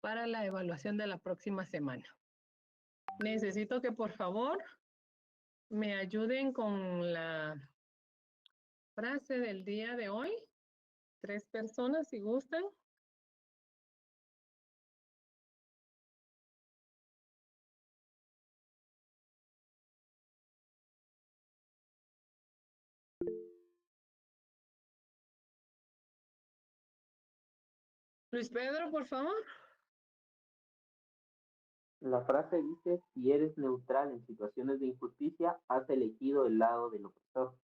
para la evaluación de la próxima semana. Necesito que por favor me ayuden con la frase del día de hoy. 3 personas si gustan. Luis Pedro, por favor. La frase dice, si eres neutral en situaciones de injusticia, has elegido el lado del opresor.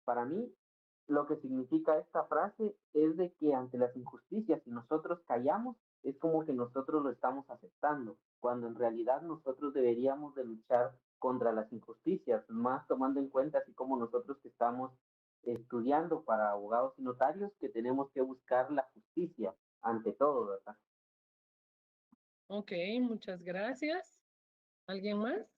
Para mí, lo que significa esta frase es de que ante las injusticias, si nosotros callamos, es como que nosotros lo estamos aceptando, cuando en realidad nosotros deberíamos de luchar contra las injusticias, más tomando en cuenta, así como nosotros que estamos estudiando para abogados y notarios, que tenemos que buscar la justicia ante todo, ¿verdad? Ok, muchas gracias. ¿Alguien más?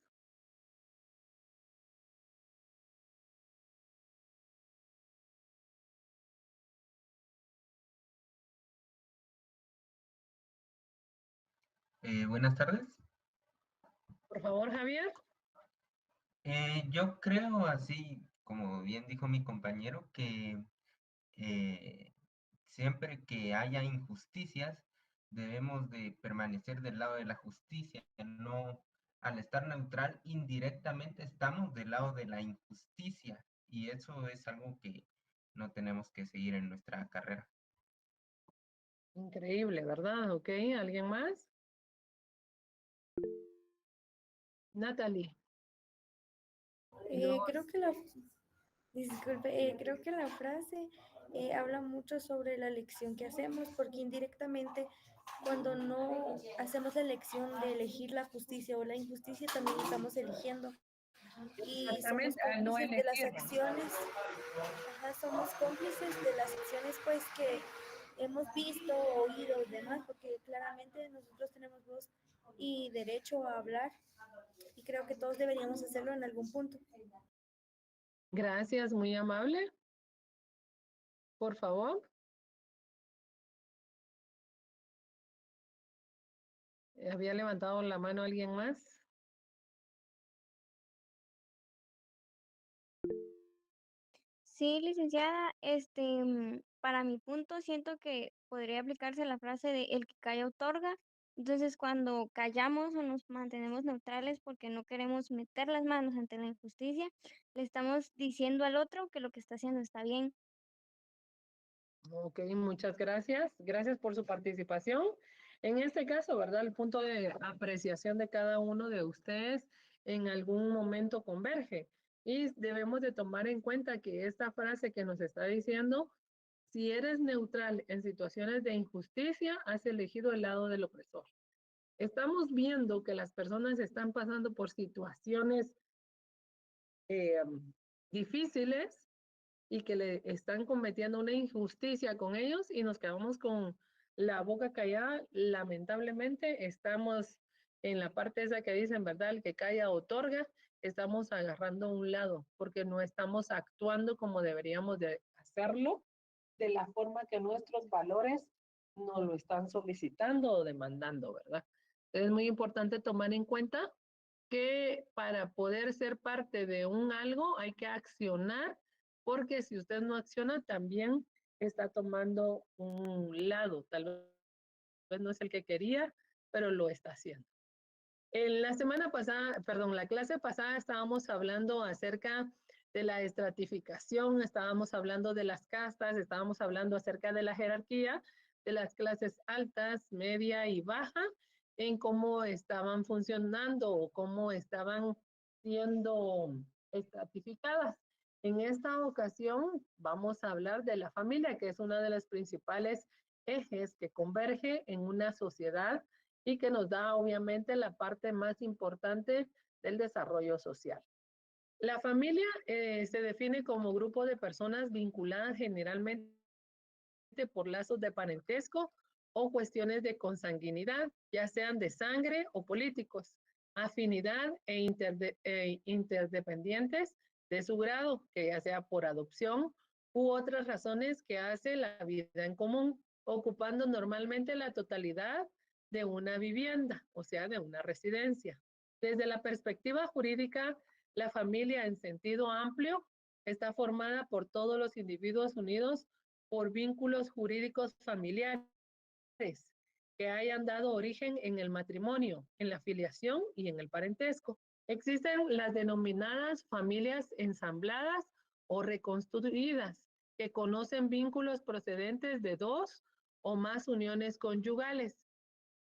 Buenas tardes. Por favor, Javier. Yo creo, así como bien dijo mi compañero, que eh, siempre que haya injusticias, debemos de permanecer del lado de la justicia. No, al estar neutral, indirectamente estamos del lado de la injusticia, y eso es algo que no tenemos que seguir en nuestra carrera. Increíble, ¿verdad? Ok, ¿alguien más? Natalie. Creo que creo que la frase habla mucho sobre la elección que hacemos, porque indirectamente cuando no hacemos la elección de elegir la justicia o la injusticia, también estamos eligiendo y somos Exactamente, al no cómplices de las elegir, ¿verdad? acciones, ajá, somos cómplices de las acciones pues que hemos visto, oído y demás, porque claramente nosotros tenemos voz y derecho a hablar y creo que todos deberíamos hacerlo en algún punto. Gracias, muy amable. Por favor. ¿Había levantado la mano alguien más? Sí, licenciada, para mi punto siento que podría aplicarse la frase de el que calla otorga. Entonces, cuando callamos o nos mantenemos neutrales porque no queremos meter las manos ante la injusticia, le estamos diciendo al otro que lo que está haciendo está bien. Ok, muchas gracias. Gracias por su participación. En este caso, ¿verdad? El punto de apreciación de cada uno de ustedes en algún momento converge. Y debemos de tomar en cuenta que esta frase que nos está diciendo, si eres neutral en situaciones de injusticia, has elegido el lado del opresor. Estamos viendo que las personas están pasando por situaciones eh, difíciles y que le están cometiendo una injusticia con ellos y nos quedamos con la boca callada. Lamentablemente estamos en la parte esa que dicen, ¿verdad? El que calla otorga, estamos agarrando un lado porque no estamos actuando como deberíamos de hacerlo de la forma que nuestros valores nos lo están solicitando o demandando, ¿verdad? Es muy importante tomar en cuenta que para poder ser parte de un algo hay que accionar, porque si usted no acciona, también está tomando un lado. Tal vez no es el que quería, pero lo está haciendo. En la semana pasada, perdón, la clase pasada estábamos hablando acerca de la estratificación, estábamos hablando de las castas, estábamos hablando acerca de la jerarquía de las clases altas, media y baja, en cómo estaban funcionando o cómo estaban siendo estratificadas. En esta ocasión vamos a hablar de la familia, que es una de las principales ejes que converge en una sociedad y que nos da obviamente la parte más importante del desarrollo social. La familia se define como grupo de personas vinculadas generalmente por lazos de parentesco o cuestiones de consanguinidad, ya sean de sangre o políticos, afinidad interdependientes de su grado, que ya sea por adopción u otras razones que hace la vida en común, ocupando normalmente la totalidad de una vivienda, o sea, de una residencia. Desde la perspectiva jurídica, la familia en sentido amplio está formada por todos los individuos unidos por vínculos jurídicos familiares que hayan dado origen en el matrimonio, en la filiación y en el parentesco. Existen las denominadas familias ensambladas o reconstruidas, que conocen vínculos procedentes de dos o más uniones conyugales.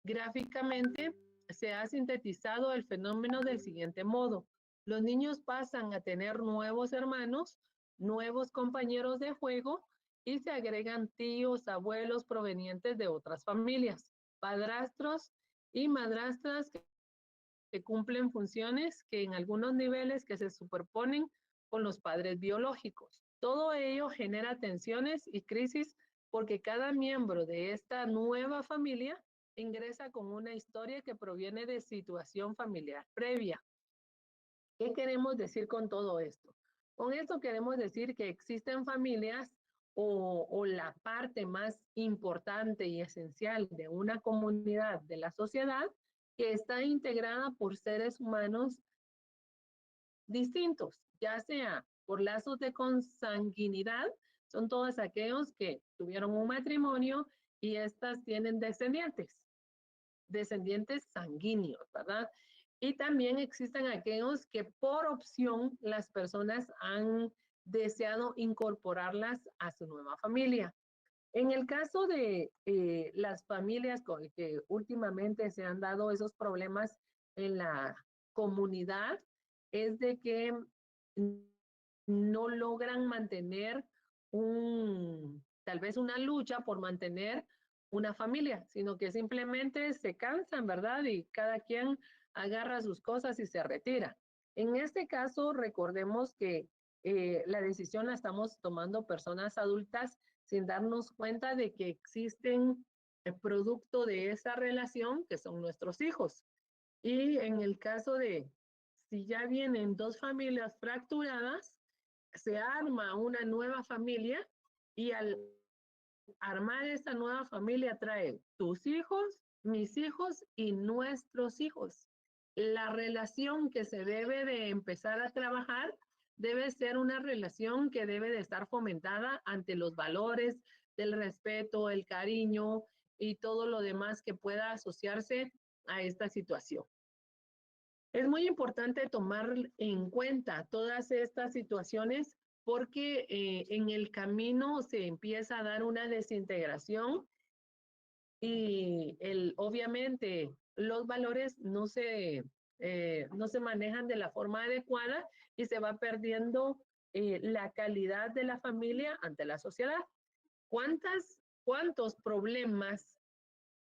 Gráficamente, se ha sintetizado el fenómeno del siguiente modo. Los niños pasan a tener nuevos hermanos, nuevos compañeros de juego y se agregan tíos, abuelos provenientes de otras familias, padrastros y madrastras que cumplen funciones que en algunos niveles que se superponen con los padres biológicos. Todo ello genera tensiones y crisis porque cada miembro de esta nueva familia ingresa con una historia que proviene de situación familiar previa. ¿Qué queremos decir con todo esto? Con esto queremos decir que existen familias o la parte más importante y esencial de una comunidad, de la sociedad, que está integrada por seres humanos distintos, ya sea por lazos de consanguinidad, son todos aquellos que tuvieron un matrimonio y estas tienen descendientes sanguíneos, ¿verdad? Y también existen aquellos que por opción las personas han deseado incorporarlas a su nueva familia. En el caso de las familias con que últimamente se han dado esos problemas en la comunidad, es de que no logran mantener tal vez una lucha por mantener una familia, sino que simplemente se cansan, ¿verdad? Y cada quien agarra sus cosas y se retira. En este caso, recordemos que la decisión la estamos tomando personas adultas sin darnos cuenta de que existen el producto de esa relación, que son nuestros hijos. Y en el caso de si ya vienen dos familias fracturadas, se arma una nueva familia y al armar esta nueva familia trae tus hijos, mis hijos y nuestros hijos. La relación que se debe de empezar a trabajar debe ser una relación que debe de estar fomentada ante los valores del respeto, el cariño y todo lo demás que pueda asociarse a esta situación. Es muy importante tomar en cuenta todas estas situaciones porque en el camino se empieza a dar una desintegración y obviamente los valores no se manejan de la forma adecuada y se va perdiendo la calidad de la familia ante la sociedad. ¿Cuántos problemas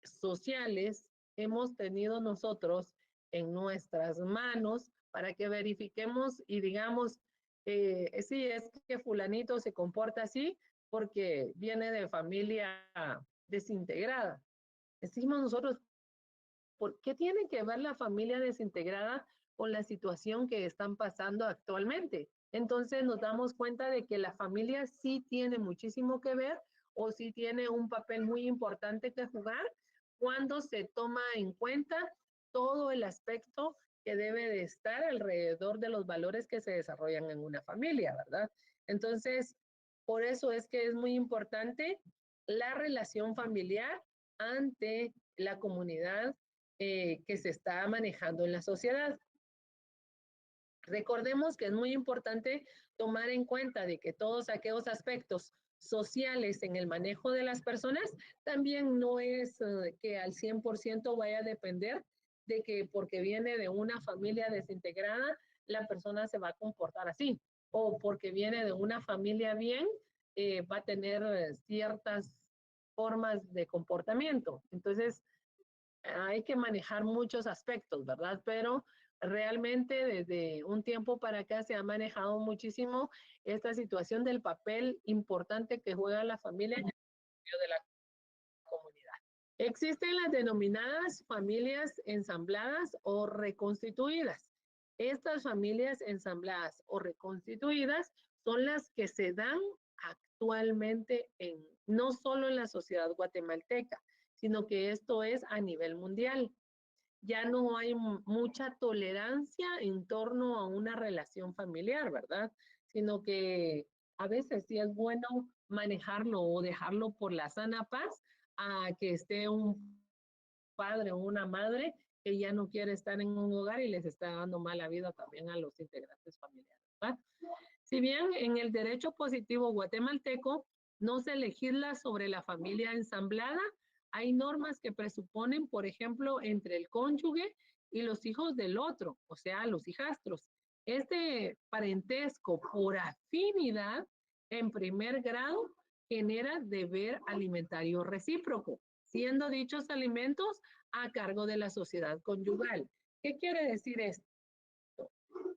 sociales hemos tenido nosotros en nuestras manos para que verifiquemos y digamos, sí, es que fulanito se comporta así porque viene de familia desintegrada? Decimos nosotros, ¿por qué tiene que ver la familia desintegrada con la situación que están pasando actualmente? Entonces nos damos cuenta de que la familia sí tiene muchísimo que ver o sí tiene un papel muy importante que jugar cuando se toma en cuenta todo el aspecto que debe de estar alrededor de los valores que se desarrollan en una familia, ¿verdad? Entonces, por eso es que es muy importante la relación familiar ante la comunidad que se está manejando en la sociedad. Recordemos que es muy importante tomar en cuenta de que todos aquellos aspectos sociales en el manejo de las personas también no es que al 100% vaya a depender de que porque viene de una familia desintegrada, la persona se va a comportar así, o porque viene de una familia bien, va a tener ciertas formas de comportamiento. Entonces, hay que manejar muchos aspectos, ¿verdad? Pero realmente desde un tiempo para acá se ha manejado muchísimo esta situación del papel importante que juega la familia en el desarrollo de la comunidad. Existen las denominadas familias ensambladas o reconstituidas. Estas familias ensambladas o reconstituidas son las que se dan actualmente no solo en la sociedad guatemalteca, sino que esto es a nivel mundial. Ya no hay mucha tolerancia en torno a una relación familiar, ¿verdad? Sino que a veces sí es bueno manejarlo o dejarlo por la sana paz a que esté un padre o una madre que ya no quiere estar en un hogar y les está dando mala vida también a los integrantes familiares, ¿verdad? Si bien en el derecho positivo guatemalteco no se legisla sobre la familia ensamblada, hay normas que presuponen, por ejemplo, entre el cónyuge y los hijos del otro, o sea, los hijastros. Este parentesco por afinidad en primer grado genera deber alimentario recíproco, siendo dichos alimentos a cargo de la sociedad conyugal. ¿Qué quiere decir esto?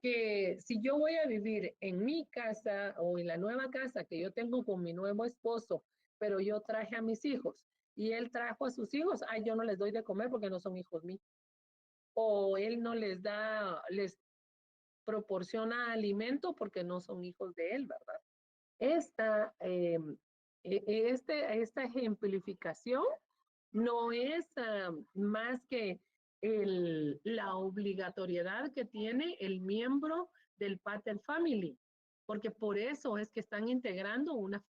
Que si yo voy a vivir en mi casa o en la nueva casa que yo tengo con mi nuevo esposo, pero yo traje a mis hijos y él trajo a sus hijos, ay, yo no les doy de comer porque no son hijos míos. O él no les da, les proporciona alimento porque no son hijos de él, ¿verdad? Esta, esta ejemplificación no es más que la obligatoriedad que tiene el miembro del pater family, porque por eso es que están integrando una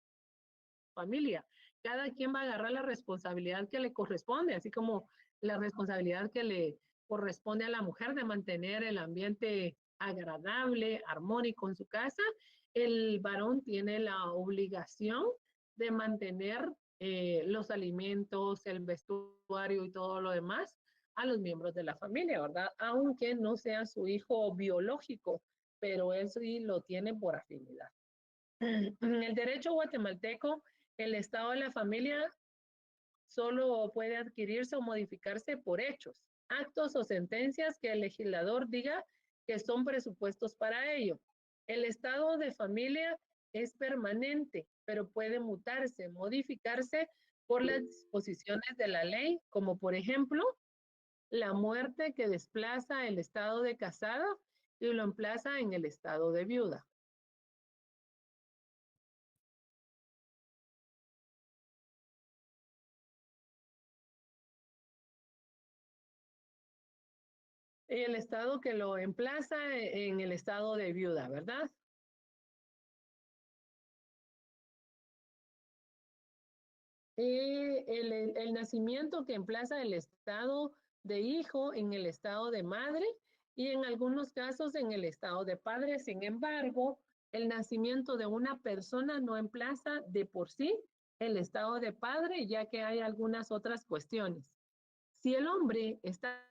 familia. Cada quien va a agarrar la responsabilidad que le corresponde, así como la responsabilidad que le corresponde a la mujer de mantener el ambiente agradable, armónico en su casa, el varón tiene la obligación de mantener los alimentos, el vestuario y todo lo demás a los miembros de la familia, ¿verdad? Aunque no sea su hijo biológico, pero él sí lo tiene por afinidad. En el derecho guatemalteco, el estado de la familia solo puede adquirirse o modificarse por hechos, actos o sentencias que el legislador diga que son presupuestos para ello. El estado de familia es permanente, pero puede mutarse, modificarse por las disposiciones de la ley, como por ejemplo la muerte que desplaza el estado de casada y lo emplaza en el estado de viuda. El estado que lo emplaza en el estado de viuda, ¿verdad? El nacimiento que emplaza el estado de hijo en el estado de madre y en algunos casos en el estado de padre. Sin embargo, el nacimiento de una persona no emplaza de por sí el estado de padre, ya que hay algunas otras cuestiones. Si el hombre está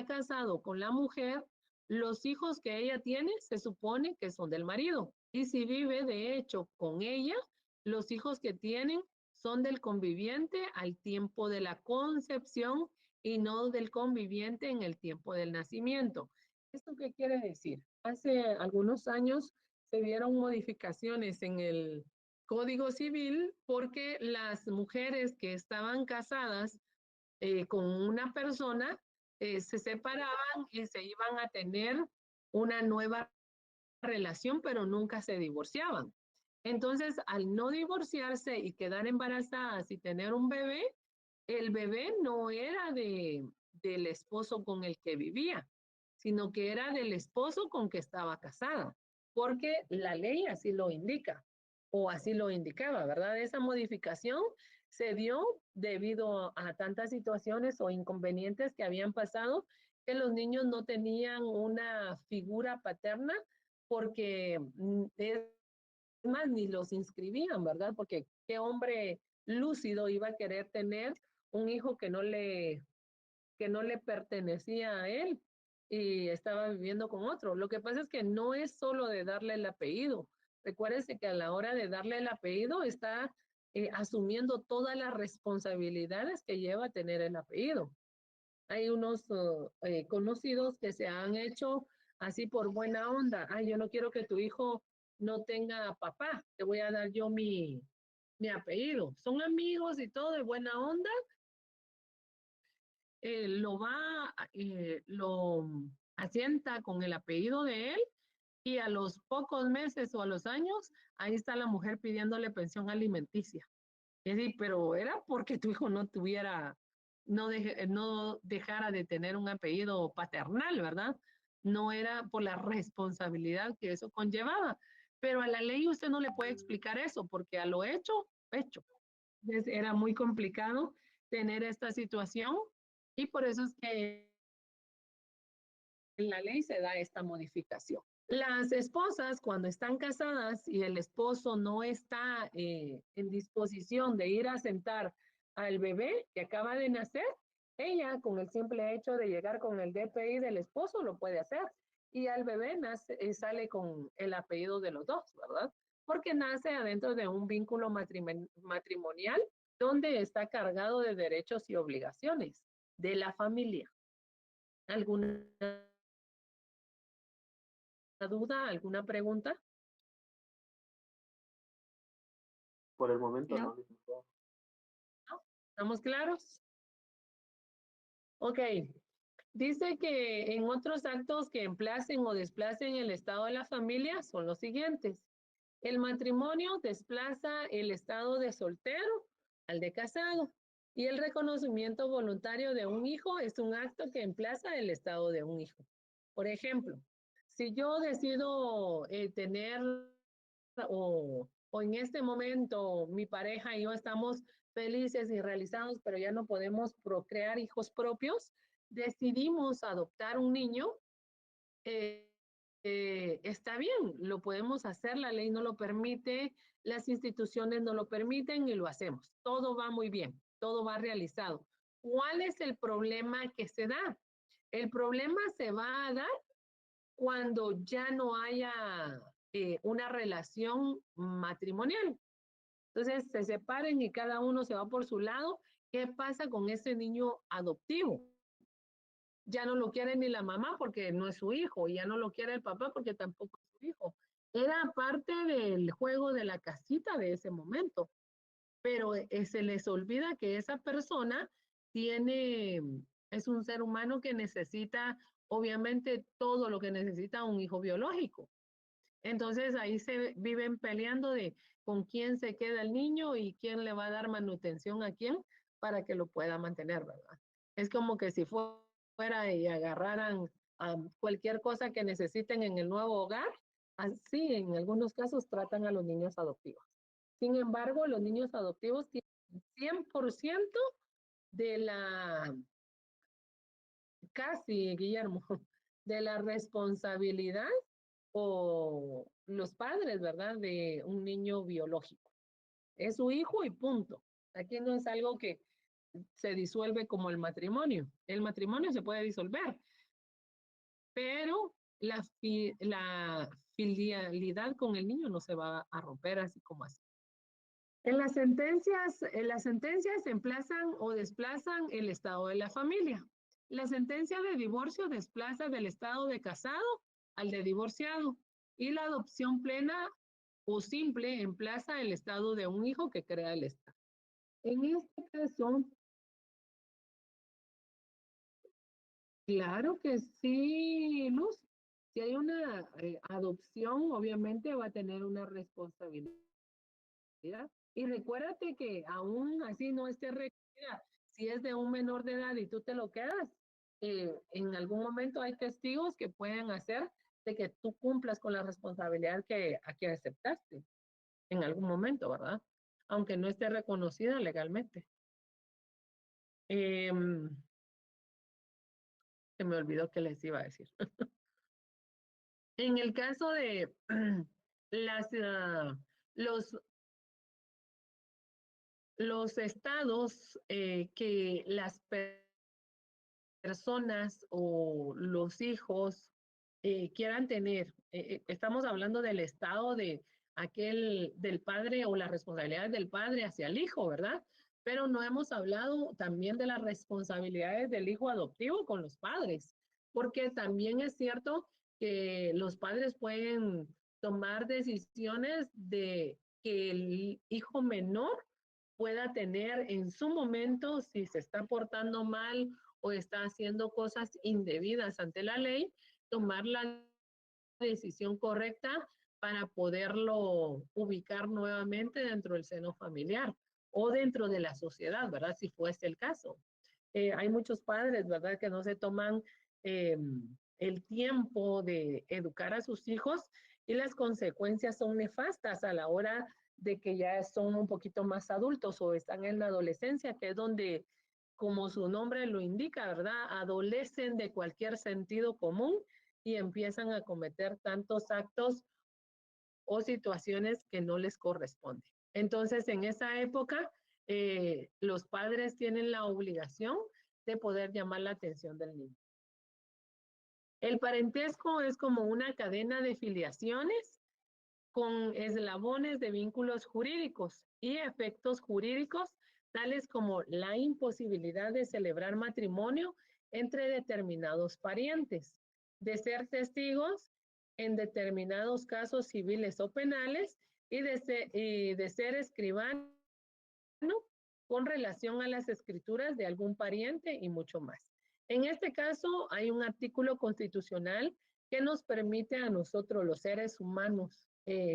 casado con la mujer, los hijos que ella tiene se supone que son del marido. Y si vive de hecho con ella, los hijos que tienen son del conviviente al tiempo de la concepción y no del conviviente en el tiempo del nacimiento. ¿Esto qué quiere decir? Hace algunos años se dieron modificaciones en el Código Civil porque las mujeres que estaban casadas con una persona se separaban y se iban a tener una nueva relación, pero nunca se divorciaban. Entonces, al no divorciarse y quedar embarazadas y tener un bebé, el bebé no era del esposo con el que vivía, sino que era del esposo con que estaba casada, porque la ley así lo indica, o así lo indicaba, ¿verdad? Esa modificación se dio debido a tantas situaciones o inconvenientes que habían pasado que los niños no tenían una figura paterna porque es más, ni los inscribían, ¿verdad? Porque qué hombre lúcido iba a querer tener un hijo que no le pertenecía a él y estaba viviendo con otro. Lo que pasa es que no es solo de darle el apellido. Recuérdense que a la hora de darle el apellido está asumiendo todas las responsabilidades que lleva a tener el apellido. Hay unos conocidos que se han hecho así por buena onda. Ay, yo no quiero que tu hijo no tenga papá, te voy a dar yo mi apellido. Son amigos y todo de buena onda. Lo asienta con el apellido de él y a los pocos meses o a los años, ahí está la mujer pidiéndole pensión alimenticia. Es decir, pero era porque tu hijo no tuviera no dejara de tener un apellido paternal, ¿verdad? No era por la responsabilidad que eso conllevaba. Pero a la ley usted no le puede explicar eso, porque a lo hecho, hecho. Entonces era muy complicado tener esta situación y por eso es que en la ley se da esta modificación. Las esposas, cuando están casadas y el esposo no está en disposición de ir a sentar al bebé que acaba de nacer, ella, con el simple hecho de llegar con el DPI del esposo, lo puede hacer. Y al bebé sale con el apellido de los dos, ¿verdad? Porque nace adentro de un vínculo matrimonial donde está cargado de derechos y obligaciones de la familia. ¿Alguna duda, alguna pregunta? Por el momento No. no, licenciada. ¿Estamos claros? Ok. Dice que en otros actos que emplacen o desplacen el estado de la familia son los siguientes. El matrimonio desplaza el estado de soltero al de casado y el reconocimiento voluntario de un hijo es un acto que emplaza el estado de un hijo. Por ejemplo, si yo decido tener o en este momento mi pareja y yo estamos felices y realizados, pero ya no podemos procrear hijos propios, decidimos adoptar un niño, eh, está bien, lo podemos hacer, la ley no lo permite, las instituciones no lo permiten y lo hacemos. Todo va muy bien, todo va realizado. ¿Cuál es el problema que se da? El problema se va a dar cuando ya no haya una relación matrimonial. Entonces se separen y cada uno se va por su lado. ¿Qué pasa con ese niño adoptivo? Ya no lo quiere ni la mamá porque no es su hijo, y ya no lo quiere el papá porque tampoco es su hijo. Era parte del juego de la casita de ese momento, pero se les olvida que esa persona tiene, es un ser humano que necesita, obviamente, todo lo que necesita un hijo biológico. Entonces ahí se viven peleando de con quién se queda el niño y quién le va a dar manutención a quién para que lo pueda mantener, ¿verdad? Es como que si fuera y agarraran cualquier cosa que necesiten en el nuevo hogar, así en algunos casos tratan a los niños adoptivos. Sin embargo, los niños adoptivos tienen 100% de la, casi, Guillermo, de la responsabilidad o los padres, ¿verdad? De un niño biológico. Es su hijo y punto. Aquí no es algo que se disuelve como el matrimonio. El matrimonio se puede disolver, pero la filialidad con el niño no se va a romper así como así. En las sentencias se emplazan o desplazan el estado de la familia. La sentencia de divorcio desplaza del estado de casado al de divorciado y la adopción plena o simple emplaza el estado de un hijo que crea el estado. En este caso, claro que sí, Luz. Si hay una adopción, obviamente va a tener una responsabilidad. Y recuérdate que aún así no esté requerida, si es de un menor de edad y tú te lo quedas, en algún momento hay testigos que pueden hacer de que tú cumplas con la responsabilidad que aquí aceptaste en algún momento, ¿verdad? Aunque no esté reconocida legalmente. Se me olvidó que les iba a decir. En el caso de las, los los estados que las personas o los hijos quieran tener. Estamos hablando del estado de aquel del padre o las responsabilidades del padre hacia el hijo, ¿verdad? Pero no hemos hablado también de las responsabilidades del hijo adoptivo con los padres, porque también es cierto que los padres pueden tomar decisiones de que el hijo menor pueda tener en su momento, si se está portando mal o está haciendo cosas indebidas ante la ley, tomar la decisión correcta para poderlo ubicar nuevamente dentro del seno familiar o dentro de la sociedad, ¿verdad? Si fuese el caso. Hay muchos padres, ¿verdad?, que no se toman el tiempo de educar a sus hijos y las consecuencias son nefastas a la hora de que ya son un poquito más adultos o están en la adolescencia, que es donde, como su nombre lo indica, ¿verdad?, adolecen de cualquier sentido común y empiezan a cometer tantos actos o situaciones que no les corresponden. Entonces, en esa época, los padres tienen la obligación de poder llamar la atención del niño. El parentesco es como una cadena de filiaciones con eslabones de vínculos jurídicos y efectos jurídicos, tales como la imposibilidad de celebrar matrimonio entre determinados parientes, de ser testigos en determinados casos civiles o penales y de ser escribano con relación a las escrituras de algún pariente y mucho más. En este caso, hay un artículo constitucional que nos permite a nosotros, los seres humanos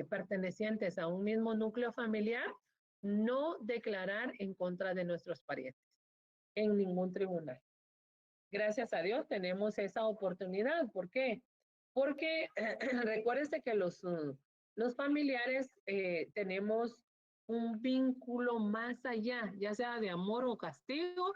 pertenecientes a un mismo núcleo familiar, no declarar en contra de nuestros parientes en ningún tribunal. Gracias a Dios tenemos esa oportunidad. ¿Por qué? Porque recuérdense que los familiares tenemos un vínculo más allá, ya sea de amor o castigo,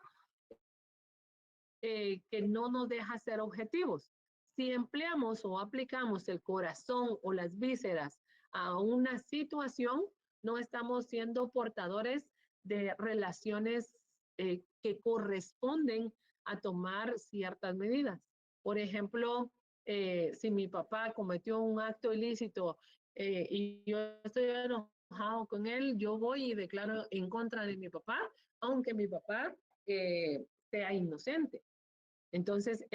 que no nos deja ser objetivos. Si empleamos o aplicamos el corazón o las vísceras a una situación, no estamos siendo portadores de relaciones que corresponden a tomar ciertas medidas. Por ejemplo, si mi papá cometió un acto ilícito y yo estoy enojado con él, yo voy y declaro en contra de mi papá, aunque mi papá sea inocente. Entonces,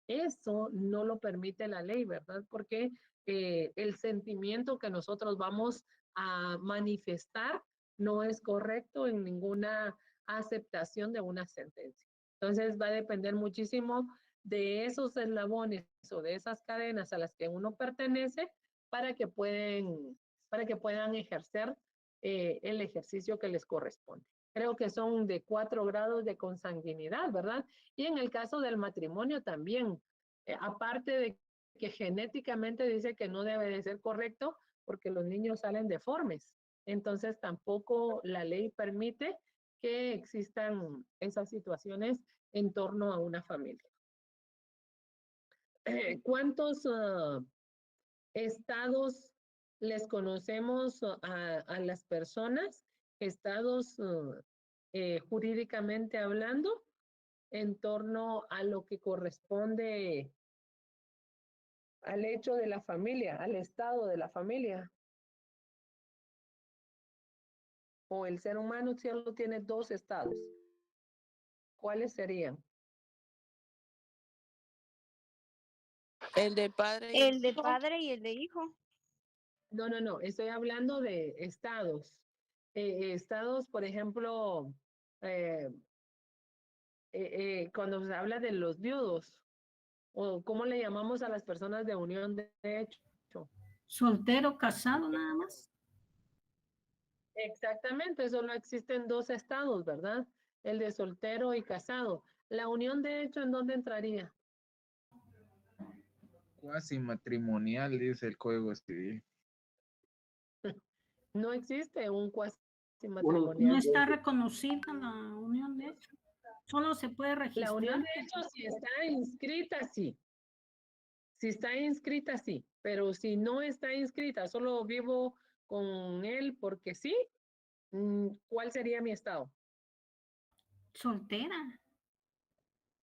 eso no lo permite la ley, ¿verdad? Porque el sentimiento que nosotros vamos a manifestar no es correcto en ninguna aceptación de una sentencia. Entonces, va a depender muchísimo de esos eslabones o de esas cadenas a las que uno pertenece para que puedan ejercer el ejercicio que les corresponde. Creo que son de 4 grados de consanguinidad, ¿verdad? Y en el caso del matrimonio también, aparte de que genéticamente dice que no debe de ser correcto porque los niños salen deformes. Entonces tampoco la ley permite que existan esas situaciones en torno a una familia. ¿Cuántos estados les conocemos a las personas? Estados jurídicamente hablando, en torno a lo que corresponde al hecho de la familia, al estado de la familia. O el ser humano solo tiene 2 estados. ¿Cuáles serían? El de padre y El de hijo. padre y el de hijo. No, estoy hablando de estados. Estados, por ejemplo, cuando se habla de los viudos, o cómo le llamamos a las personas de unión de hecho. Soltero, casado, nada más. Exactamente, solo existen 2 estados, ¿verdad? El de soltero y casado. La unión de hecho, ¿en dónde entraría? Cuasi matrimonial, dice el Código Civil. No existe un cuasi No matrimonial. está reconocida la unión de hecho. Solo se puede registrar. La unión de hecho, si está inscrita, sí. Si está inscrita, sí. Pero si no está inscrita, solo vivo con él porque sí, ¿cuál sería mi estado? Soltera.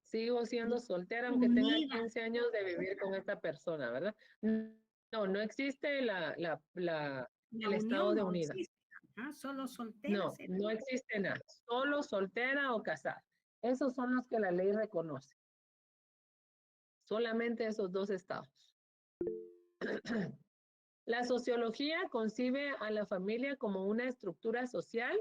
Sigo siendo soltera aunque tenga 15 años de vivir con esta persona, ¿verdad? No existe el estado de unidad. Solo soltera. No existe nada. Solo soltera o casada. Esos son los que la ley reconoce. Solamente esos 2 estados. La sociología concibe a la familia como una estructura social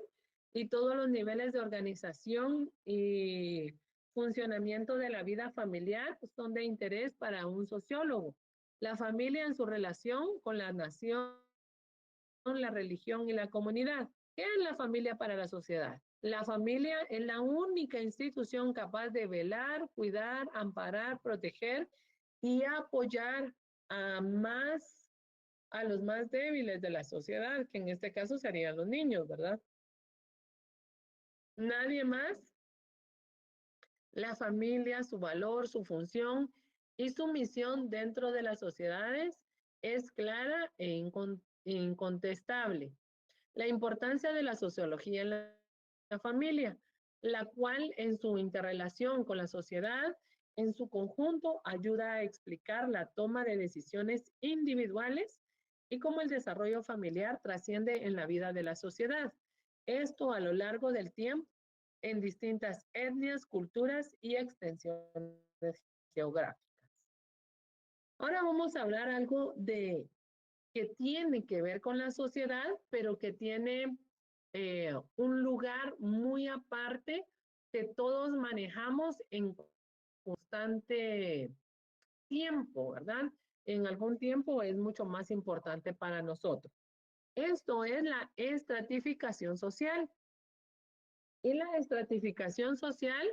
y todos los niveles de organización y funcionamiento de la vida familiar son de interés para un sociólogo. La familia en su relación con la nación, la religión y la comunidad. ¿Qué es la familia para la sociedad? La familia es la única institución capaz de velar, cuidar, amparar, proteger y apoyar a los más débiles de la sociedad, que en este caso serían los niños, ¿verdad? Nadie más. La familia, su valor, su función y su misión dentro de las sociedades es clara e incontestable. La importancia de la sociología en la familia, la cual en su interrelación con la sociedad en su conjunto ayuda a explicar la toma de decisiones individuales y cómo el desarrollo familiar trasciende en la vida de la sociedad. Esto a lo largo del tiempo en distintas etnias, culturas y extensiones geográficas. Ahora vamos a hablar algo de que tiene que ver con la sociedad, pero que tiene un lugar muy aparte que todos manejamos en constante tiempo, ¿verdad? En algún tiempo es mucho más importante para nosotros. Esto es la estratificación social. Y la estratificación social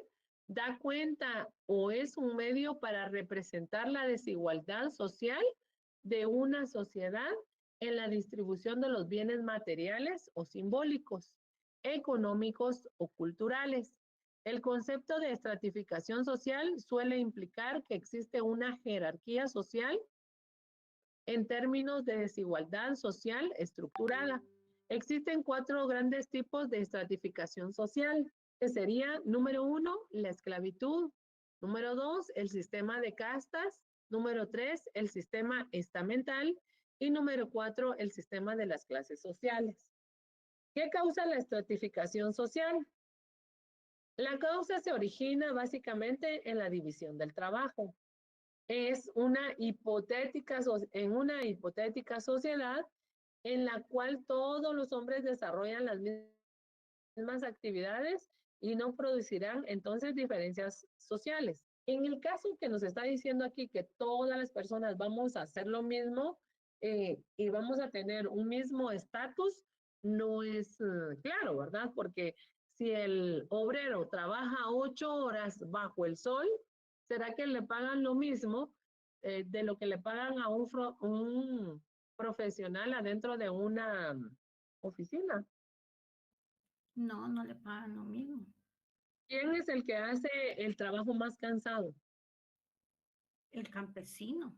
da cuenta o es un medio para representar la desigualdad social de una sociedad en la distribución de los bienes materiales o simbólicos, económicos o culturales. El concepto de estratificación social suele implicar que existe una jerarquía social en términos de desigualdad social estructurada. Existen 4 grandes tipos de estratificación social, que sería, número 1, la esclavitud, número 2, el sistema de castas, número 3, el sistema estamental y número 4, el sistema de las clases sociales. ¿Qué causa la estratificación social? La causa se origina básicamente en la división del trabajo. Es en una hipotética sociedad en la cual todos los hombres desarrollan las mismas actividades y no producirán entonces diferencias sociales. En el caso que nos está diciendo aquí que todas las personas vamos a hacer lo mismo y vamos a tener un mismo estatus, no es claro, ¿verdad? Porque si el obrero trabaja 8 horas bajo el sol, ¿será que le pagan lo mismo de lo que le pagan a un profesional adentro de una oficina? No, no le pagan lo mismo. ¿Quién es el que hace el trabajo más cansado? El campesino.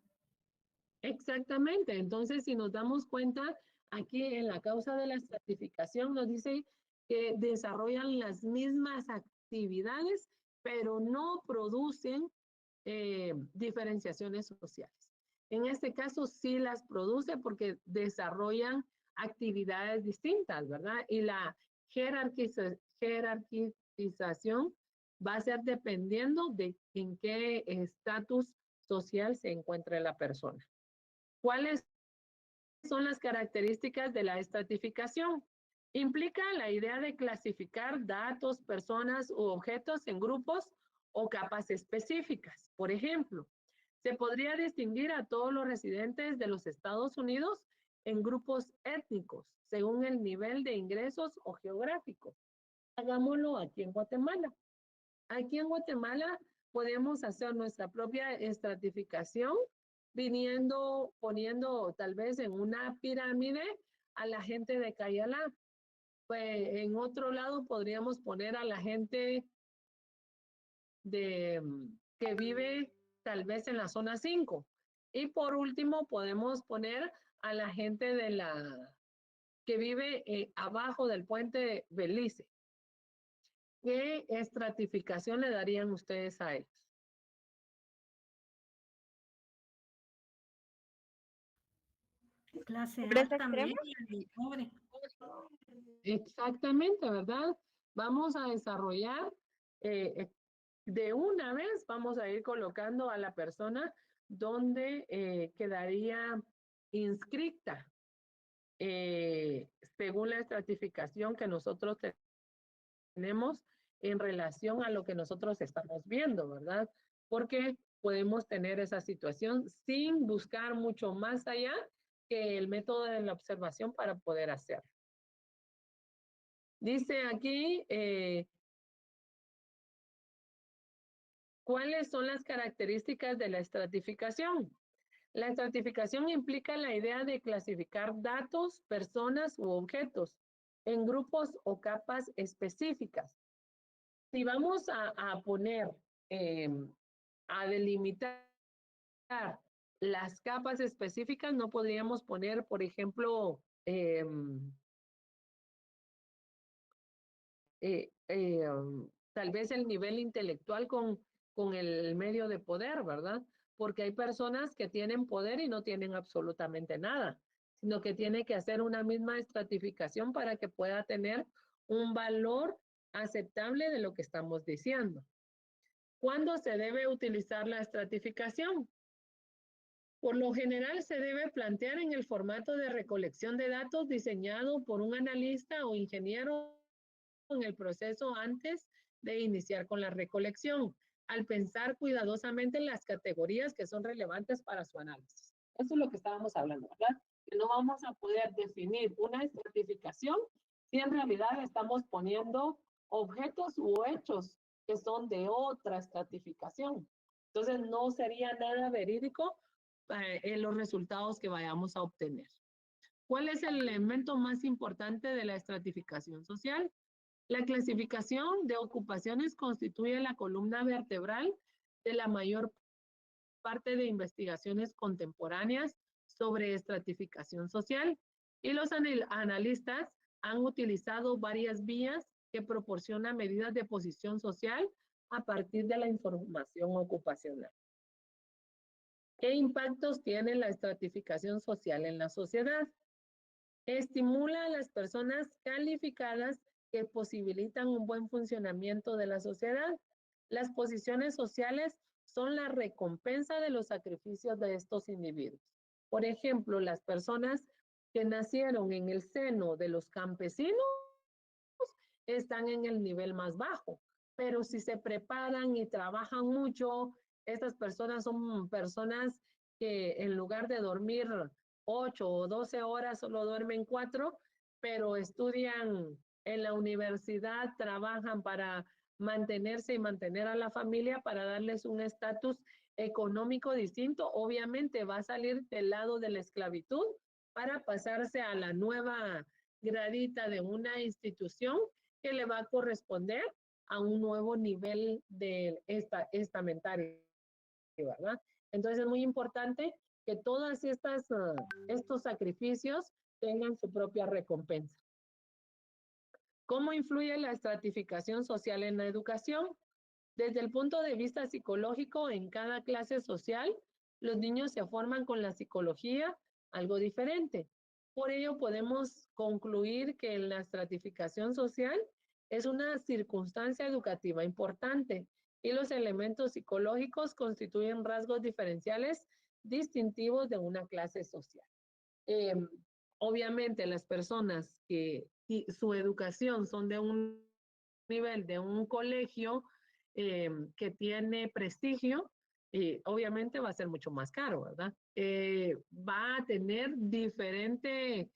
Exactamente. Entonces, si nos damos cuenta, aquí en la causa de la estratificación nos dice que desarrollan las mismas actividades, pero no producen diferenciaciones sociales. En este caso, sí las produce porque desarrollan actividades distintas, ¿verdad? Y la jerarquización va a ser dependiendo de en qué estatus social se encuentre la persona. ¿Cuáles son las características de la estratificación? Implica la idea de clasificar datos, personas u objetos en grupos o capas específicas. Por ejemplo, se podría distinguir a todos los residentes de los Estados Unidos en grupos étnicos, según el nivel de ingresos o geográfico. Hagámoslo aquí en Guatemala. Aquí en Guatemala podemos hacer nuestra propia estratificación poniendo tal vez en una pirámide a la gente de Cayalá. Pues en otro lado podríamos poner a la gente que vive tal vez en la zona 5. Y por último podemos poner a la gente que vive abajo del puente Belice. ¿Qué estratificación le darían ustedes a ellos? Clase ¿Pobreza alta, extrema? media y pobre. Exactamente, ¿verdad? Vamos a desarrollar de una vez, vamos a ir colocando a la persona donde quedaría inscrita según la estratificación que nosotros tenemos en relación a lo que nosotros estamos viendo, ¿verdad? Porque podemos tener esa situación sin buscar mucho más allá que el método de la observación para poder hacerlo. Dice aquí, ¿cuáles son las características de la estratificación? La estratificación implica la idea de clasificar datos, personas u objetos en grupos o capas específicas. Si vamos a poner, a delimitar las capas específicas, no podríamos poner, por ejemplo, tal vez el nivel intelectual con el medio de poder, ¿verdad? Porque hay personas que tienen poder y no tienen absolutamente nada, sino que tiene que hacer una misma estratificación para que pueda tener un valor aceptable de lo que estamos diciendo. ¿Cuándo se debe utilizar la estratificación? Por lo general se debe plantear en el formato de recolección de datos diseñado por un analista o ingeniero en el proceso antes de iniciar con la recolección, al pensar cuidadosamente en las categorías que son relevantes para su análisis. Eso es lo que estábamos hablando, ¿verdad? Que no vamos a poder definir una estratificación si en realidad estamos poniendo objetos u hechos que son de otra estratificación. Entonces no sería nada verídico en los resultados que vayamos a obtener. ¿Cuál es el elemento más importante de la estratificación social? La clasificación de ocupaciones constituye la columna vertebral de la mayor parte de investigaciones contemporáneas sobre estratificación social y los analistas han utilizado varias vías que proporcionan medidas de posición social a partir de la información ocupacional. ¿Qué impactos tiene la estratificación social en la sociedad? Estimula a las personas calificadas que posibilitan un buen funcionamiento de la sociedad. Las posiciones sociales son la recompensa de los sacrificios de estos individuos. Por ejemplo, las personas que nacieron en el seno de los campesinos están en el nivel más bajo, pero si se preparan y trabajan mucho, estas personas son personas que en lugar de dormir 8 o 12 horas, solo duermen 4, pero estudian en la universidad, trabajan para mantenerse y mantener a la familia, para darles un estatus económico distinto. Obviamente va a salir del lado de la esclavitud para pasarse a la nueva gradita de una institución que le va a corresponder a un nuevo nivel de estamentario, ¿verdad? Entonces es muy importante que todas estos sacrificios tengan su propia recompensa. ¿Cómo influye la estratificación social en la educación? Desde el punto de vista psicológico, en cada clase social, los niños se forman con la psicología algo diferente. Por ello, podemos concluir que la estratificación social es una circunstancia educativa importante y los elementos psicológicos constituyen rasgos diferenciales distintivos de una clase social. Obviamente, las personas que su educación son de un nivel de un colegio que tiene prestigio, obviamente va a ser mucho más caro, ¿verdad? Va a tener diferente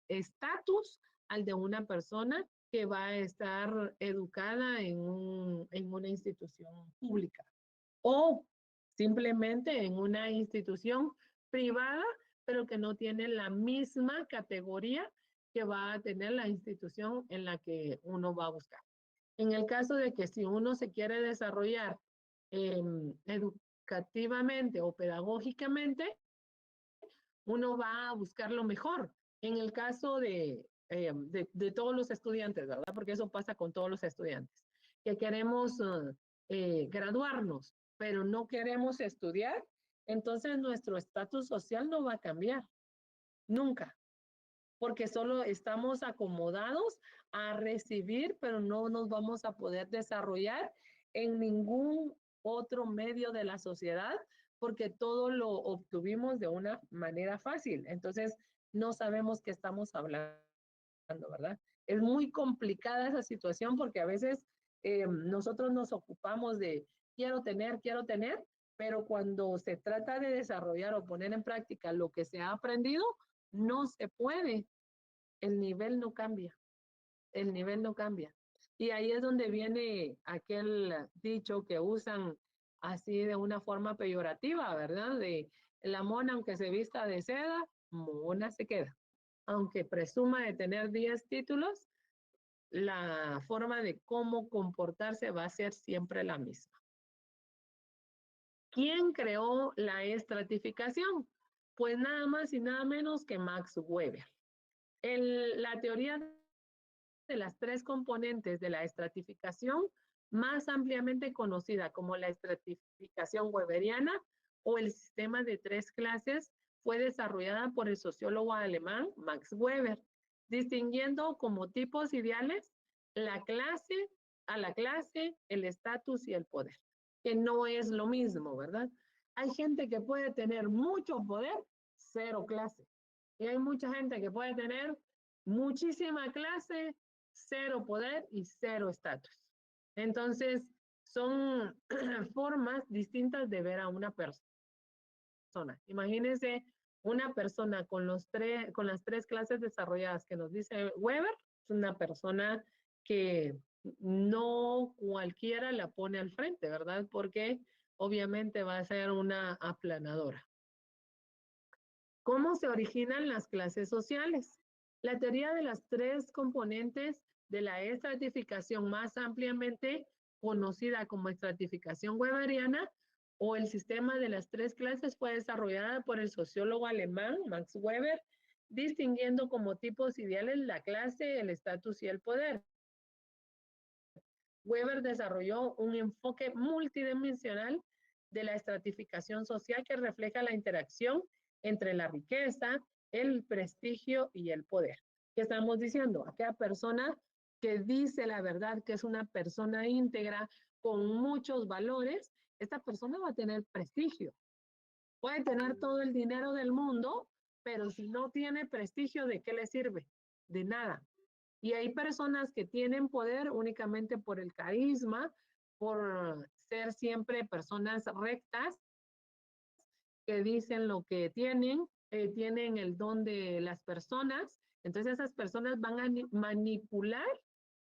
estatus al de una persona que va a estar educada en una institución pública o simplemente en una institución privada, pero que no tiene la misma categoría que va a tener la institución en la que uno va a buscar. En el caso de que si uno se quiere desarrollar educativamente o pedagógicamente, uno va a buscar lo mejor. En el caso de todos los estudiantes, ¿verdad? Porque eso pasa con todos los estudiantes, que queremos graduarnos, pero no queremos estudiar, entonces nuestro estatus social no va a cambiar, nunca, porque solo estamos acomodados a recibir, pero no nos vamos a poder desarrollar en ningún otro medio de la sociedad, porque todo lo obtuvimos de una manera fácil. Entonces, no sabemos qué estamos hablando, ¿verdad? Es muy complicada esa situación porque a veces nosotros nos ocupamos de quiero tener, pero cuando se trata de desarrollar o poner en práctica lo que se ha aprendido, no se puede. El nivel no cambia. el nivel no cambia. Y ahí es donde viene aquel dicho que usan así de una forma peyorativa, ¿verdad? De la mona, aunque se vista de seda, mona se queda. Aunque presuma de tener 10 títulos, la forma de cómo comportarse va a ser siempre la misma. ¿Quién creó la estratificación? Pues nada más y nada menos que Max Weber. La teoría de las 3 componentes de la estratificación, más ampliamente conocida como la estratificación weberiana o el sistema de 3 clases, fue desarrollada por el sociólogo alemán Max Weber, distinguiendo como tipos ideales la clase, el estatus y el poder, que no es lo mismo, ¿verdad? Hay gente que puede tener mucho poder, 0 clase. Y hay mucha gente que puede tener muchísima clase, 0 poder y 0 estatus. Entonces, son formas distintas de ver a una persona. Imagínense una persona con las 3 clases desarrolladas que nos dice Weber, es una persona que no cualquiera la pone al frente, ¿verdad? Porque obviamente va a ser una aplanadora. ¿Cómo se originan las clases sociales? La teoría de las 3 componentes de la estratificación, más ampliamente conocida como estratificación weberiana, o el sistema de las 3 clases, fue desarrollada por el sociólogo alemán Max Weber, distinguiendo como tipos ideales la clase, el estatus y el poder. Weber desarrolló un enfoque multidimensional de la estratificación social que refleja la interacción entre la riqueza, el prestigio y el poder. ¿Qué estamos diciendo? Aquella persona que dice la verdad, que es una persona íntegra, con muchos valores, esta persona va a tener prestigio. Puede tener todo el dinero del mundo, pero si no tiene prestigio, ¿de qué le sirve? De nada. Y hay personas que tienen poder únicamente por el carisma, por ser siempre personas rectas, que dicen lo que tienen el don de las personas. Entonces esas personas van a manipular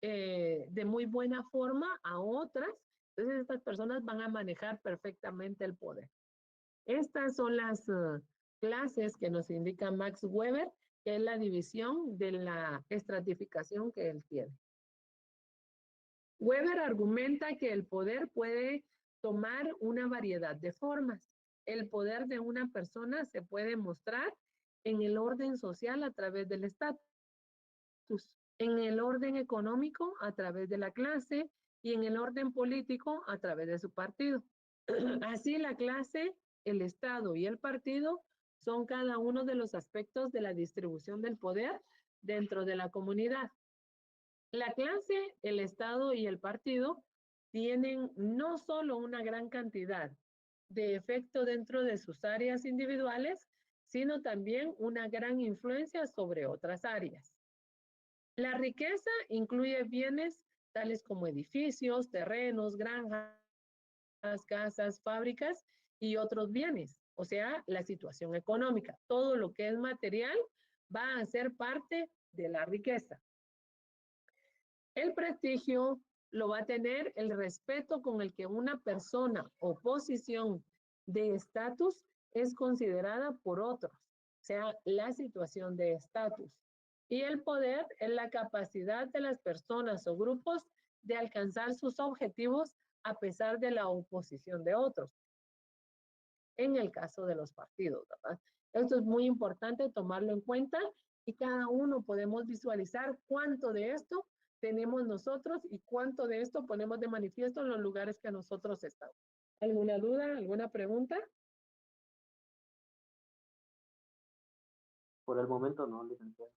de muy buena forma a otras. Entonces estas personas van a manejar perfectamente el poder. Estas son las clases que nos indica Max Weber, que es la división de la estratificación que él tiene. Weber argumenta que el poder puede tomar una variedad de formas. El poder de una persona se puede mostrar en el orden social a través del estatus, en el orden económico a través de la clase y en el orden político a través de su partido. Así la clase, el Estado y el partido son cada uno de los aspectos de la distribución del poder dentro de la comunidad. La clase, el Estado y el partido tienen no solo una gran cantidad de efecto dentro de sus áreas individuales, sino también una gran influencia sobre otras áreas. La riqueza incluye bienes tales como edificios, terrenos, granjas, casas, fábricas y otros bienes, o sea, la situación económica. Todo lo que es material va a ser parte de la riqueza. El prestigio lo va a tener el respeto con el que una persona o posición de estatus es considerada por otros, o sea, la situación de estatus. Y el poder es la capacidad de las personas o grupos de alcanzar sus objetivos a pesar de la oposición de otros. En el caso de los partidos, ¿verdad? Esto es muy importante tomarlo en cuenta y cada uno podemos visualizar cuánto de esto tenemos nosotros y cuánto de esto ponemos de manifiesto en los lugares que nosotros estamos. ¿Alguna duda, alguna pregunta? Por el momento no, licenciado.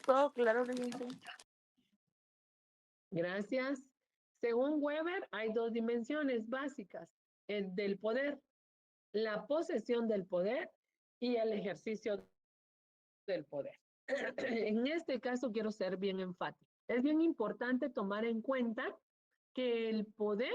Todo claro, licenciado. Gracias. Según Weber, hay 2 dimensiones básicas del poder: la posesión del poder y el ejercicio del poder. En este caso quiero ser bien enfático. Es bien importante tomar en cuenta que el poder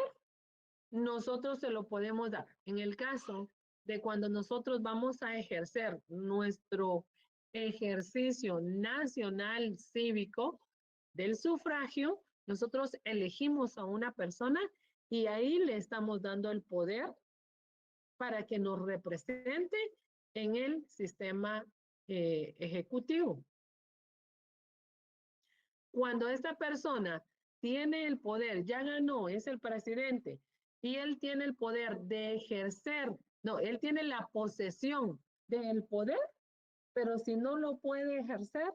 nosotros se lo podemos dar. En el caso de cuando nosotros vamos a ejercer nuestro ejercicio nacional cívico, del sufragio, nosotros elegimos a una persona y ahí le estamos dando el poder para que nos represente en el sistema ejecutivo. Cuando esta persona tiene el poder, ya ganó, es el presidente, y él tiene el poder de ejercer, no, él tiene la posesión del poder, pero si no lo puede ejercer,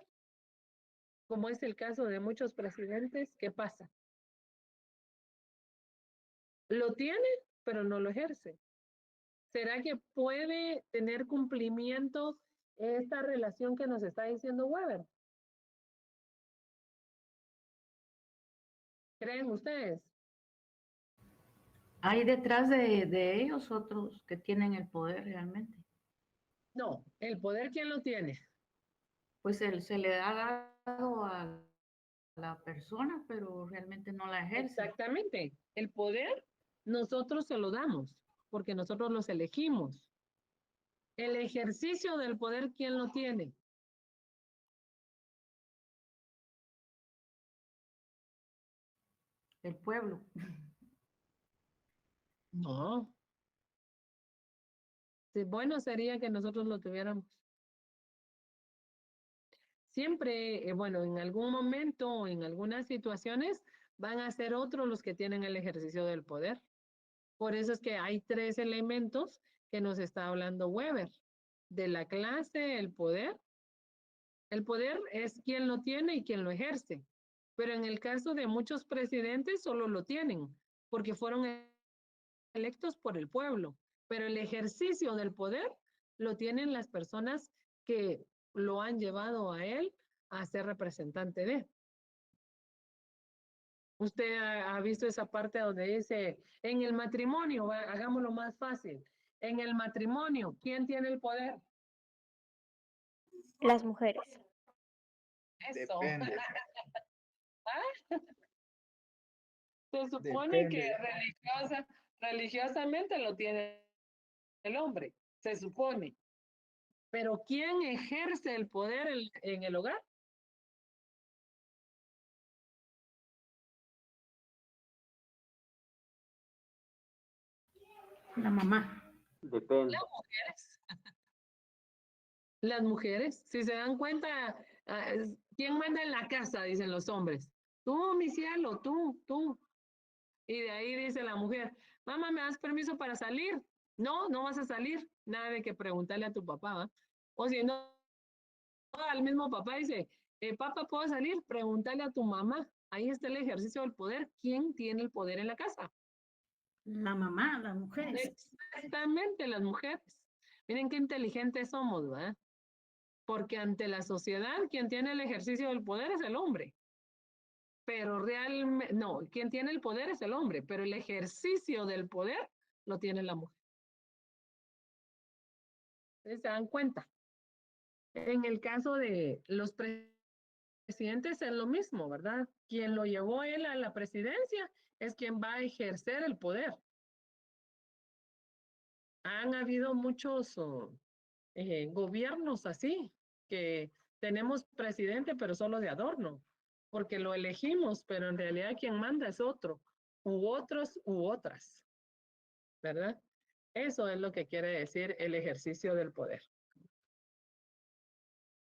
como es el caso de muchos presidentes, ¿qué pasa? Lo tiene, pero no lo ejerce. ¿Será que puede tener cumplimiento esta relación que nos está diciendo Weber? ¿Creen ustedes? Hay detrás de ellos otros que tienen el poder realmente. No, el poder, ¿quién lo tiene? Pues se le ha dado a la persona, pero realmente no la ejerce. Exactamente. El poder nosotros se lo damos, porque nosotros los elegimos. El ejercicio del poder, ¿quién lo tiene? El pueblo. No. Sí, bueno sería que nosotros lo tuviéramos. Siempre, bueno, en algún momento, en algunas situaciones, van a ser otros los que tienen el ejercicio del poder. Por eso es que hay 3 elementos que nos está hablando Weber. De la clase, el poder. El poder es quien lo tiene y quien lo ejerce. Pero en el caso de muchos presidentes solo lo tienen, porque fueron electos por el pueblo. Pero el ejercicio del poder lo tienen las personas que lo han llevado a él a ser representante de. Usted ha visto esa parte donde dice, en el matrimonio, hagámoslo más fácil, en el matrimonio, ¿quién tiene el poder? Las mujeres. Eso. Depende, Se supone que depende. religiosamente lo tiene el hombre, se supone. Pero ¿quién ejerce el poder en el hogar? La mamá. Depende. Las mujeres. Las mujeres, si se dan cuenta, ¿quién manda en la casa? Dicen los hombres. Tú, mi cielo, tú. Y de ahí dice la mujer, mamá, ¿me das permiso para salir? No, no vas a salir. Nada de que preguntarle a tu papá, ¿va? O si no, al mismo papá dice, papá, ¿puedo salir? Pregúntale a tu mamá. Ahí está el ejercicio del poder. ¿Quién tiene el poder en la casa? La mamá, las mujeres. Exactamente, las mujeres. Miren qué inteligentes somos, ¿verdad? Porque ante la sociedad, quien tiene el ejercicio del poder es el hombre. Pero realmente, no, quien tiene el poder es el hombre, pero el ejercicio del poder lo tiene la mujer. ¿Se dan cuenta? En el caso de los presidentes es lo mismo, ¿verdad? Quien lo llevó él a la presidencia es quien va a ejercer el poder. Han habido muchos gobiernos así, que tenemos presidente, pero solo de adorno, porque lo elegimos, pero en realidad quien manda es otro, u otros, u otras, ¿verdad? Eso es lo que quiere decir el ejercicio del poder.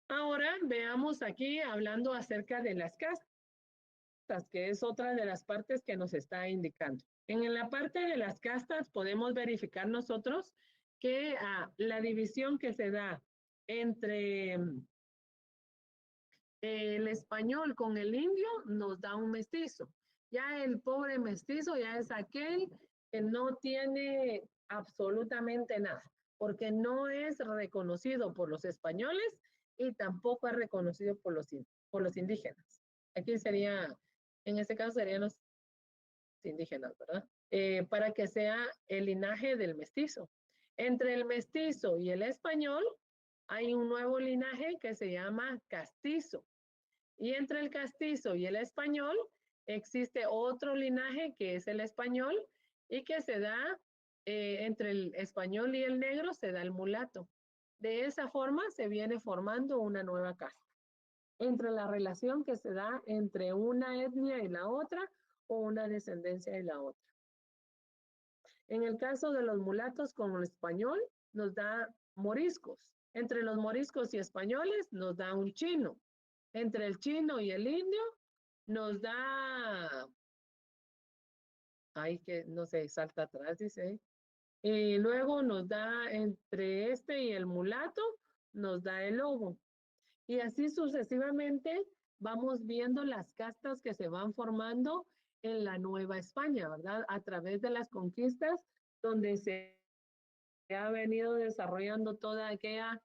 Ahora veamos aquí hablando acerca de las castas, que es otra de las partes que nos está indicando. En la parte de las castas podemos verificar nosotros que la división que se da entre el español con el indio nos da un mestizo. Ya el pobre mestizo ya es aquel que no tiene absolutamente nada, porque no es reconocido por los españoles y tampoco es reconocido por los indígenas. Aquí sería, en este caso serían los indígenas, ¿verdad? Para que sea el linaje del mestizo. Entre el mestizo y el español hay un nuevo linaje que se llama castizo. Y entre el castizo y el español existe otro linaje que es el español y que se da entre el español y el negro se da el mulato. De esa forma se viene formando una nueva casta. entre la relación que se da entre una etnia y la otra o una descendencia y la otra. En el caso de los mulatos con el español, nos da moriscos. Entre los moriscos y españoles nos da un chino. Entre el chino y el indio nos da, ay, que no sé, salta atrás, dice. Y luego nos da entre este y el mulato, nos da el lobo. Y así sucesivamente vamos viendo las castas que se van formando en la Nueva España, ¿verdad? A través de las conquistas, donde se ha venido desarrollando toda aquella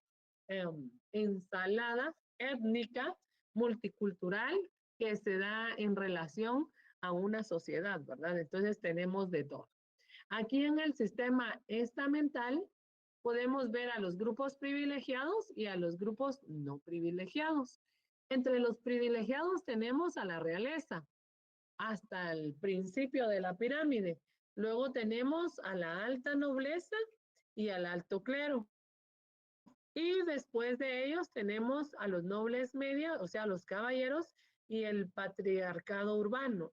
ensalada étnica, multicultural, que se da en relación a una sociedad, ¿verdad? Entonces tenemos de todo. Aquí en el sistema estamental podemos ver a los grupos privilegiados y a los grupos no privilegiados. Entre los privilegiados tenemos a la realeza, hasta el principio de la pirámide. Luego tenemos a la alta nobleza y al alto clero. Y después de ellos tenemos a los nobles medios, o sea, los caballeros y el patriarcado urbano,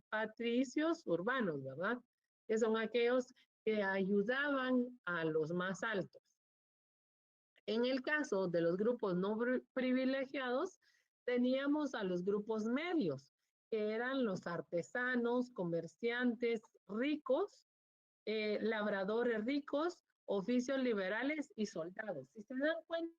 patricios urbanos, ¿verdad? Que son aquellos que ayudaban a los más altos. En el caso de los grupos no privilegiados, teníamos a los grupos medios, que eran los artesanos, comerciantes ricos, labradores ricos, oficios liberales y soldados. Si se dan cuenta,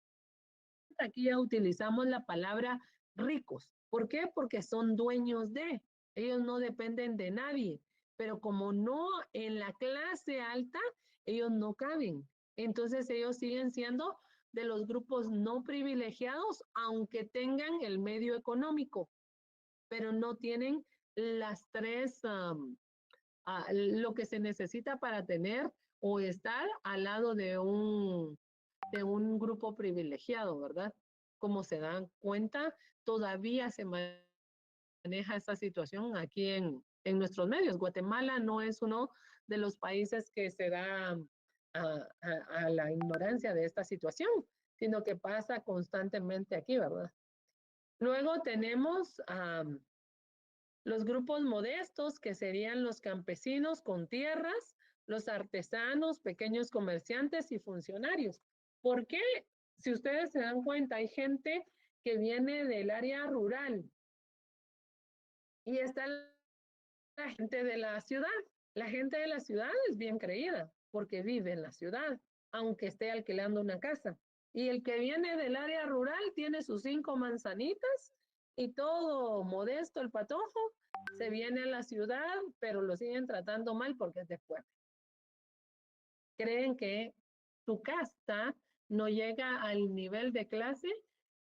aquí ya utilizamos la palabra ricos. ¿Por qué? Porque son dueños de, ellos no dependen de nadie, pero como no en la clase alta, ellos no caben. Entonces ellos siguen siendo de los grupos no privilegiados, aunque tengan el medio económico, pero no tienen las tres, lo que se necesita para tener o estar al lado de un grupo privilegiado, ¿verdad? Como se dan cuenta, todavía se maneja esta situación aquí en nuestros medios. Guatemala no es uno de los países que se da a la ignorancia de esta situación, sino que pasa constantemente aquí, ¿verdad? Luego tenemos los grupos modestos, que serían los campesinos con tierras, los artesanos, pequeños comerciantes y funcionarios. ¿Por qué? Si ustedes se dan cuenta, hay gente que viene del área rural y está la gente de la ciudad. La gente de la ciudad es bien creída porque vive en la ciudad, aunque esté alquilando una casa. Y el que viene del área rural tiene sus 5 manzanitas y todo modesto, el patojo, se viene a la ciudad, pero lo siguen tratando mal porque es de pueblo. Creen que su casta no llega al nivel de clase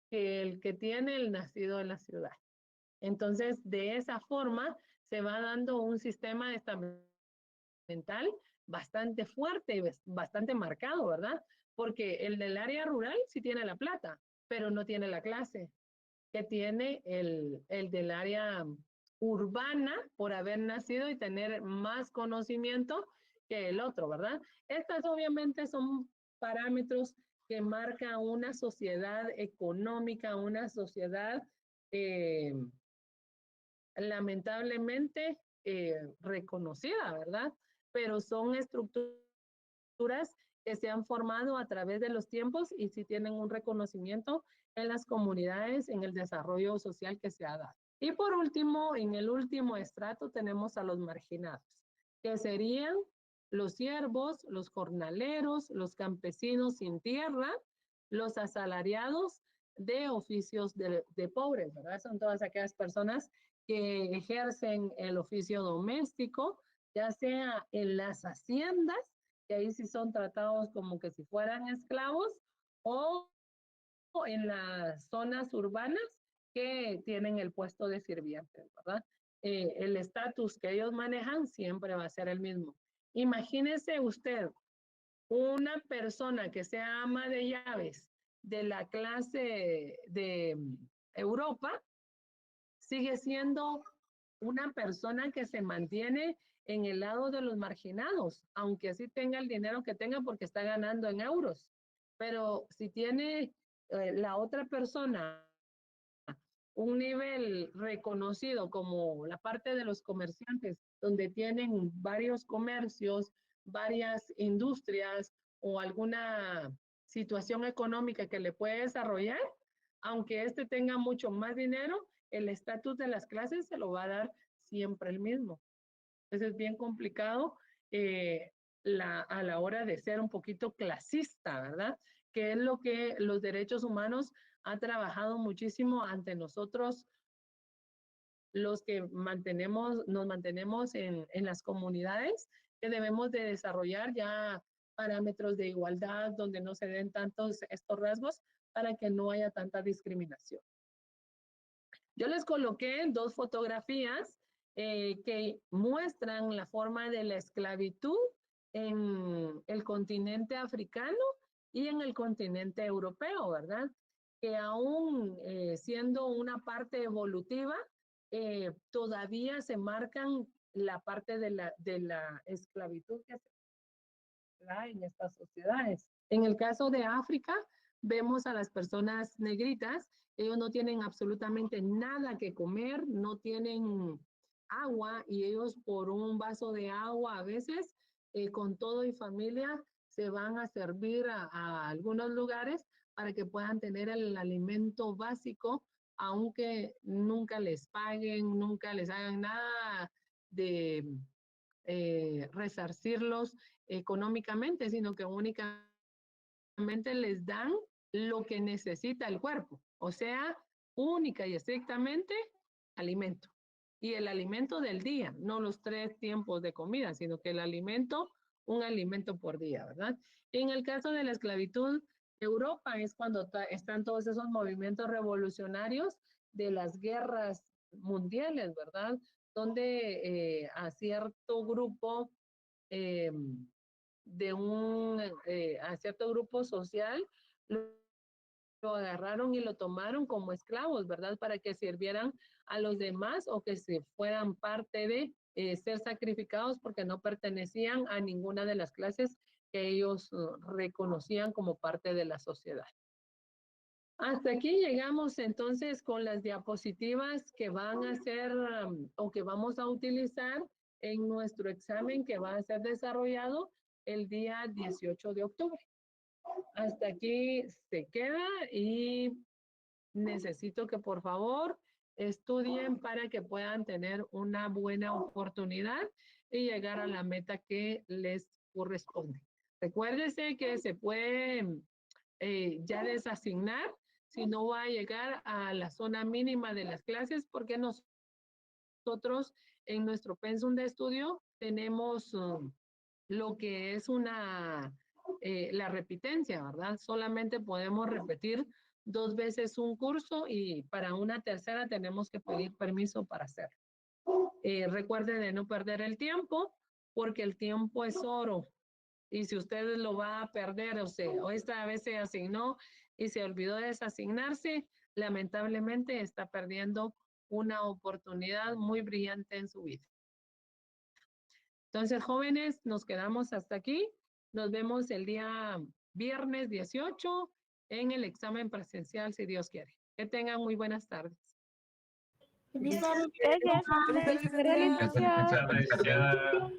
que el que tiene el nacido en la ciudad. Entonces, de esa forma, se va dando un sistema estamental bastante fuerte y bastante marcado, ¿verdad? Porque el del área rural sí tiene la plata, pero no tiene la clase que tiene el del área urbana por haber nacido y tener más conocimiento que el otro, ¿verdad? Estas obviamente son parámetros que marcan una sociedad económica, una sociedad lamentablemente reconocida, ¿verdad? Pero son estructuras que se han formado a través de los tiempos y sí tienen un reconocimiento en las comunidades, en el desarrollo social que se ha dado. Y por último, en el último estrato tenemos a los marginados, que serían los siervos, los jornaleros, los campesinos sin tierra, los asalariados de oficios de pobres, ¿verdad? Son todas aquellas personas que ejercen el oficio doméstico, ya sea en las haciendas, que ahí sí son tratados como que si fueran esclavos, o en las zonas urbanas que tienen el puesto de sirvientes, ¿verdad? El estatus que ellos manejan siempre va a ser el mismo. Imagínese usted una persona que sea ama de llaves de la clase de Europa, sigue siendo una persona que se mantiene en el lado de los marginados, aunque así tenga el dinero que tenga porque está ganando en euros. Pero si tiene la otra persona un nivel reconocido como la parte de los comerciantes, donde tienen varios comercios, varias industrias o alguna situación económica que le puede desarrollar, aunque este tenga mucho más dinero, el estatus de las clases se lo va a dar siempre el mismo. Entonces es bien complicado a la hora de ser un poquito clasista, ¿verdad? Que es lo que los derechos humanos han trabajado muchísimo ante nosotros, los que nos mantenemos en las comunidades, que debemos de desarrollar ya parámetros de igualdad donde no se den tantos estos rasgos para que no haya tanta discriminación. Yo les coloqué 2 fotografías que muestran la forma de la esclavitud en el continente africano y en el continente europeo, ¿verdad? Que aún siendo una parte evolutiva, todavía se marcan la parte de la esclavitud que se da en estas sociedades. En el caso de África, vemos a las personas negritas, ellos no tienen absolutamente nada que comer, no tienen agua y ellos por un vaso de agua a veces, con todo y familia, se van a servir a algunos lugares para que puedan tener el alimento básico, aunque nunca les paguen, nunca les hagan nada de resarcirlos económicamente, sino que únicamente les dan lo que necesita el cuerpo, o sea, única y estrictamente alimento. Y el alimento del día, no los 3 tiempos de comida, sino que el alimento, un alimento por día, ¿verdad? En el caso de la esclavitud, Europa es cuando están todos esos movimientos revolucionarios de las guerras mundiales, ¿verdad? Donde a cierto grupo eh, a cierto grupo social lo agarraron y lo tomaron como esclavos, ¿verdad? Para que sirvieran a los demás o que se fueran parte de ser sacrificados porque no pertenecían a ninguna de las clases que ellos reconocían como parte de la sociedad. Hasta aquí llegamos entonces con las diapositivas que van a ser o que vamos a utilizar en nuestro examen que va a ser desarrollado el día 18 de octubre. Hasta aquí se queda y necesito que por favor estudien para que puedan tener una buena oportunidad y llegar a la meta que les corresponde. Recuérdese que se puede ya desasignar si no va a llegar a la zona mínima de las clases, porque nosotros en nuestro pensum de estudio tenemos lo que es la repitencia, ¿verdad? Solamente podemos repetir 2 veces un curso y para una tercera tenemos que pedir permiso para hacerlo. Recuerden de no perder el tiempo, porque el tiempo es oro. Y si usted lo va a perder, o esta vez se asignó y se olvidó de desasignarse, lamentablemente está perdiendo una oportunidad muy brillante en su vida. Entonces, jóvenes, nos quedamos hasta aquí. Nos vemos el día viernes 18 en el examen presencial, si Dios quiere. Que tengan muy buenas tardes. Gracias. Gracias, licenciada.